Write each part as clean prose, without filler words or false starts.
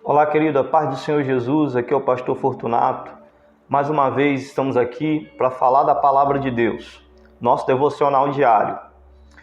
Olá, querido, a paz do Senhor Jesus, aqui é o pastor Fortunato. Mais uma vez estamos aqui para falar da palavra de Deus, nosso devocional diário.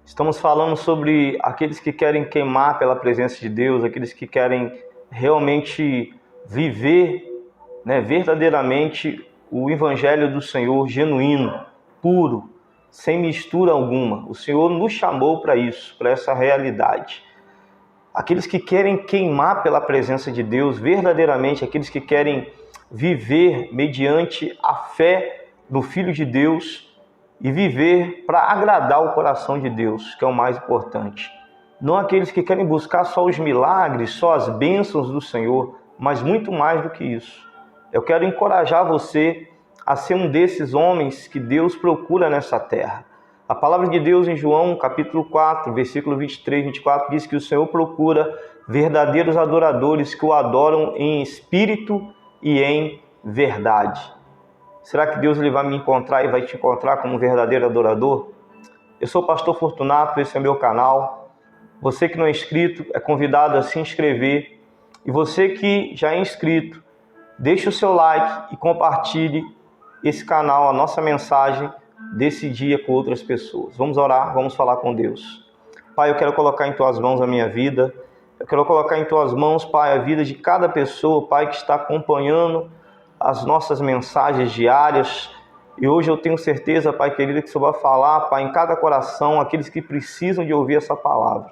Estamos falando sobre aqueles que querem queimar pela presença de Deus, aqueles que querem realmente viver, verdadeiramente o evangelho do Senhor genuíno, puro, sem mistura alguma. O Senhor nos chamou para isso, para essa realidade. Aqueles que querem queimar pela presença de Deus, verdadeiramente, aqueles que querem viver mediante a fé no Filho de Deus e viver para agradar o coração de Deus, que é o mais importante. Não aqueles que querem buscar só os milagres, só as bênçãos do Senhor, mas muito mais do que isso. Eu quero encorajar você a ser um desses homens que Deus procura nessa terra. A palavra de Deus em João, capítulo 4, versículo 23 e 24, diz que o Senhor procura verdadeiros adoradores que o adoram em espírito e em verdade. Será que Deus ele vai me encontrar e vai te encontrar como um verdadeiro adorador? Eu sou o pastor Fortunato, esse é meu canal. Você que não é inscrito é convidado a se inscrever. E você que já é inscrito, deixe o seu like e compartilhe esse canal, a nossa mensagem desse dia com outras pessoas. Vamos orar, vamos falar com Deus. Pai, eu quero colocar em Tuas mãos a minha vida. Eu quero colocar em Tuas mãos, Pai, a vida de cada pessoa, Pai, que está acompanhando as nossas mensagens diárias. E hoje eu tenho certeza, Pai querido, que o Senhor vai falar, Pai, em cada coração, aqueles que precisam de ouvir essa palavra.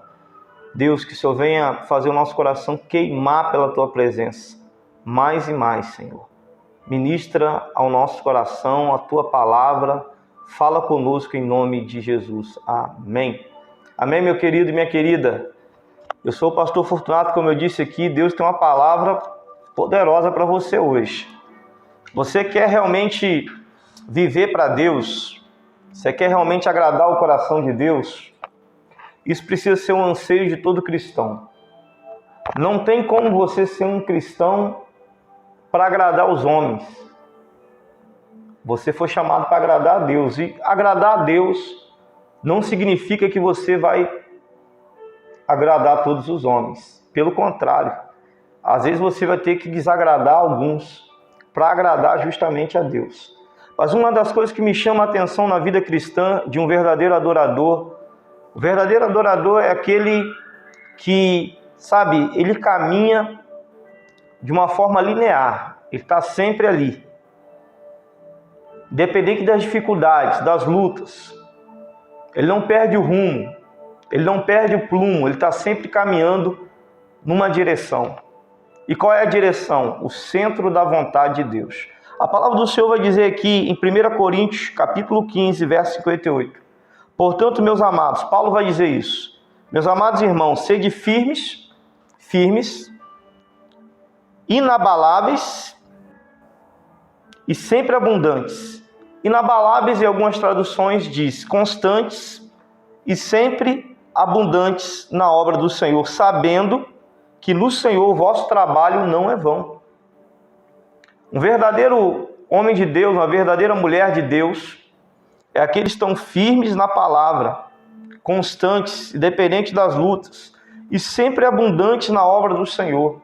Deus, que o Senhor venha fazer o nosso coração queimar pela Tua presença. Mais e mais, Senhor. Ministra ao nosso coração a Tua palavra. Fala conosco em nome de Jesus. Amém. Amém, meu querido e minha querida. Eu sou o pastor Fortunato, como eu disse aqui, Deus tem uma palavra poderosa para você hoje. Você quer realmente viver para Deus? Você quer realmente agradar o coração de Deus? Isso precisa ser um anseio de todo cristão. Não tem como você ser um cristão para agradar os homens. Você foi chamado para agradar a Deus. E agradar a Deus não significa que você vai agradar a todos os homens. Pelo contrário, às vezes você vai ter que desagradar alguns para agradar justamente a Deus. Mas uma das coisas que me chama a atenção na vida cristã de um verdadeiro adorador, o verdadeiro adorador é aquele que, sabe, ele caminha de uma forma linear. Ele está sempre ali. Independente das dificuldades, das lutas, ele não perde o rumo, ele não perde o prumo, ele está sempre caminhando numa direção. E qual é a direção? O centro da vontade de Deus. A palavra do Senhor vai dizer aqui em 1 Coríntios, capítulo 15, verso 58. Portanto, meus amados, Paulo vai dizer isso. Meus amados irmãos, sede firmes, inabaláveis e sempre abundantes. Inabaláveis, em algumas traduções diz constantes e sempre abundantes na obra do Senhor, sabendo que no Senhor o vosso trabalho não é vão. Um verdadeiro homem de Deus, uma verdadeira mulher de Deus, é aqueles que estão firmes na palavra, constantes, independente das lutas, e sempre abundantes na obra do Senhor.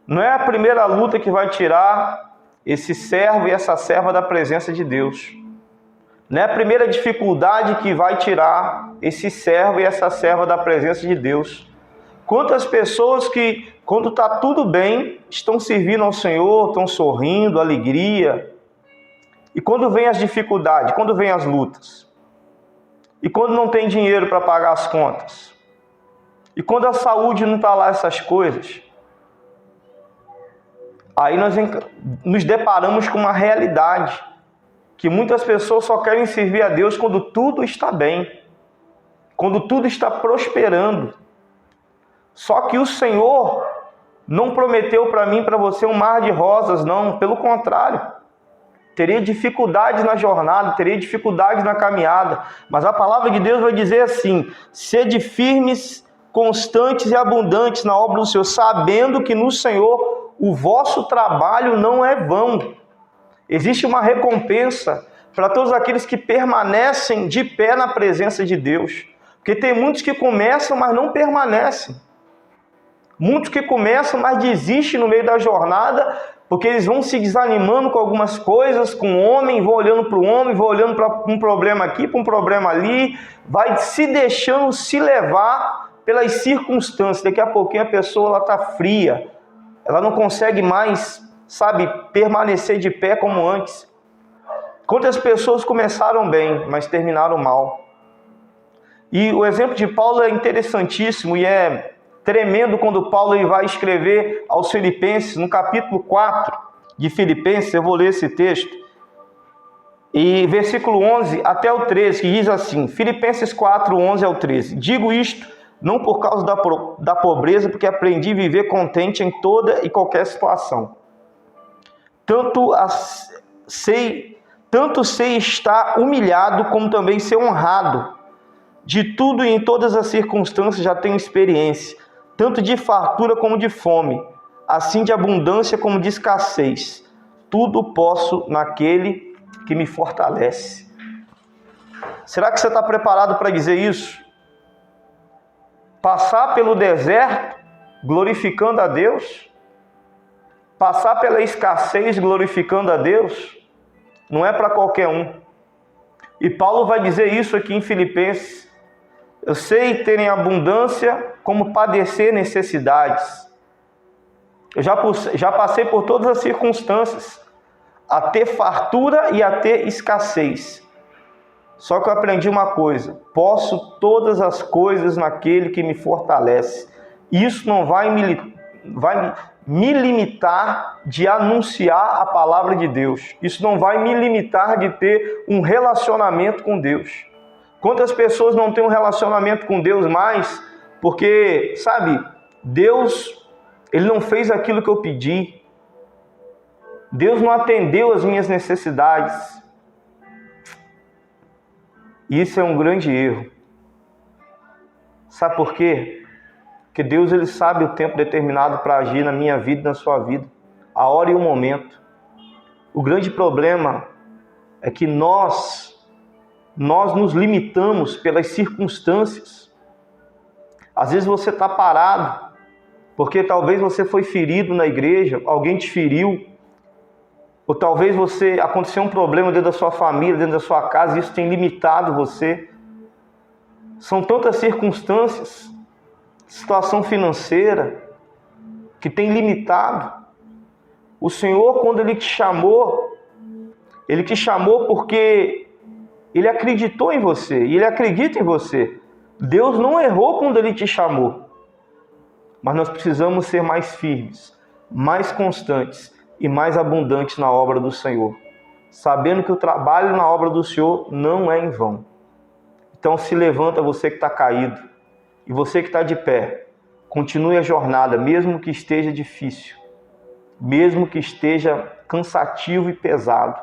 Não é a primeira luta que vai tirar esse servo e essa serva da presença de Deus. Não é a primeira dificuldade que vai tirar esse servo e essa serva da presença de Deus. Quantas pessoas que, quando está tudo bem, estão servindo ao Senhor, estão sorrindo, alegria. E quando vem as dificuldades, quando vem as lutas, e quando não tem dinheiro para pagar as contas, e quando a saúde não está lá, essas coisas, aí nós nos deparamos com uma realidade que muitas pessoas só querem servir a Deus quando tudo está bem, quando tudo está prosperando. Só que o Senhor não prometeu para mim e para você um mar de rosas, não. Pelo contrário, teria dificuldades na jornada, teria dificuldades na caminhada. Mas a palavra de Deus vai dizer assim: sede firmes, constantes e abundantes na obra do Senhor, sabendo que no Senhor o vosso trabalho não é vão. Existe uma recompensa para todos aqueles que permanecem de pé na presença de Deus. Porque tem muitos que começam, mas não permanecem. Muitos que começam, mas desistem no meio da jornada, porque eles vão se desanimando com algumas coisas, com o homem, vão olhando para o homem, vão olhando para um problema aqui, para um problema ali, vai se deixando se levar pelas circunstâncias. Daqui a pouquinho a pessoa está fria, ela não consegue mais, permanecer de pé como antes. Quantas pessoas começaram bem, mas terminaram mal. E o exemplo de Paulo é interessantíssimo e é tremendo quando Paulo ele vai escrever aos Filipenses, no capítulo 4 de Filipenses, eu vou ler esse texto, e versículo 11 até o 13, que diz assim, Filipenses 4, 11 ao 13, digo isto não por causa da pobreza, porque aprendi a viver contente em toda e qualquer situação. Tanto sei estar humilhado, como também ser honrado. De tudo e em todas as circunstâncias já tenho experiência, tanto de fartura como de fome, assim de abundância como de escassez. Tudo posso naquele que me fortalece. Será que você está preparado para dizer isso? Passar pelo deserto glorificando a Deus? Passar pela escassez glorificando a Deus? Não é para qualquer um. E Paulo vai dizer isso aqui em Filipenses. Eu sei ter em abundância como padecer necessidades. Eu já passei por todas as circunstâncias, a ter fartura e a ter escassez. Só que eu aprendi uma coisa, posso todas as coisas naquele que me fortalece. Isso não vai me limitar de anunciar a palavra de Deus. Isso não vai me limitar de ter um relacionamento com Deus. Quantas pessoas não têm um relacionamento com Deus mais? Porque, Deus, Ele não fez aquilo que eu pedi. Deus não atendeu as minhas necessidades. Isso é um grande erro. Sabe por quê? Porque Deus ele sabe o tempo determinado para agir na minha vida e na sua vida. A hora e o momento. O grande problema é que nós nos limitamos pelas circunstâncias. Às vezes você está parado, porque talvez você foi ferido na igreja, alguém te feriu, ou talvez aconteceu um problema dentro da sua família, dentro da sua casa, e isso tem limitado você. São tantas circunstâncias, situação financeira, que tem limitado. O Senhor, quando Ele te chamou porque Ele acreditou em você, e Ele acredita em você. Deus não errou quando Ele te chamou. Mas nós precisamos ser mais firmes, mais constantes e mais abundantes na obra do Senhor, sabendo que o trabalho na obra do Senhor não é em vão. Então se levanta você que está caído, e você que está de pé, continue a jornada, mesmo que esteja difícil, mesmo que esteja cansativo e pesado.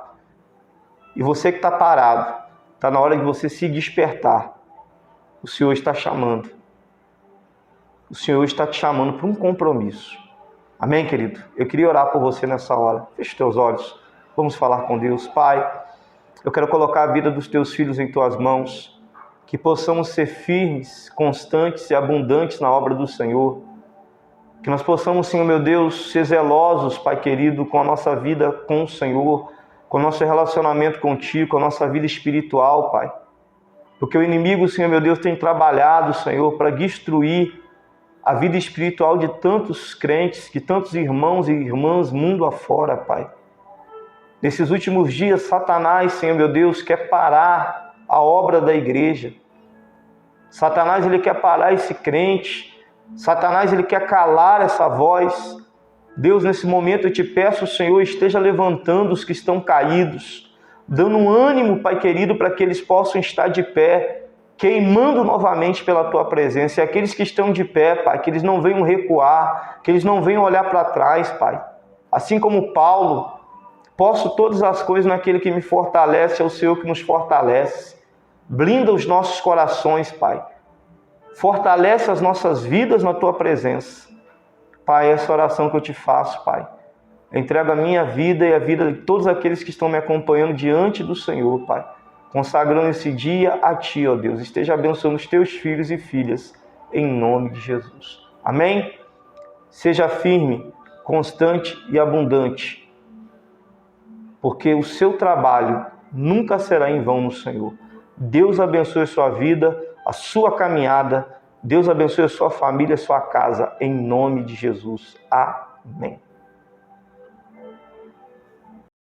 E você que está parado, está na hora de você se despertar. O Senhor está chamando. O Senhor está te chamando para um compromisso. Amém, querido? Eu queria orar por você nessa hora. Feche os teus olhos. Vamos falar com Deus. Pai, eu quero colocar a vida dos teus filhos em tuas mãos. Que possamos ser firmes, constantes e abundantes na obra do Senhor. Que nós possamos, Senhor meu Deus, ser zelosos, Pai querido, com a nossa vida com o Senhor, com o nosso relacionamento contigo, com a nossa vida espiritual, Pai. Porque o inimigo, Senhor meu Deus, tem trabalhado, Senhor, para destruir a vida espiritual de tantos crentes, de tantos irmãos e irmãs mundo afora, Pai. Nesses últimos dias, Satanás, Senhor meu Deus, quer parar a obra da igreja. Satanás, ele quer parar esse crente. Satanás, ele quer calar essa voz. Deus, nesse momento eu te peço, Senhor, esteja levantando os que estão caídos, dando um ânimo, Pai querido, para que eles possam estar de pé, queimando novamente pela Tua presença. E aqueles que estão de pé, Pai, que eles não venham recuar, que eles não venham olhar para trás, Pai. Assim como Paulo, posso todas as coisas naquele que me fortalece, é o Senhor que nos fortalece. Blinda os nossos corações, Pai. Fortalece as nossas vidas na Tua presença. Pai, essa oração que eu te faço, Pai. Eu entrego a minha vida e a vida de todos aqueles que estão me acompanhando diante do Senhor, Pai. Consagrando esse dia a Ti, ó Deus. Esteja abençoando os Teus filhos e filhas, em nome de Jesus. Amém? Seja firme, constante e abundante, porque o seu trabalho nunca será em vão no Senhor. Deus abençoe a sua vida, a sua caminhada. Deus abençoe a sua família, a sua casa, em nome de Jesus. Amém.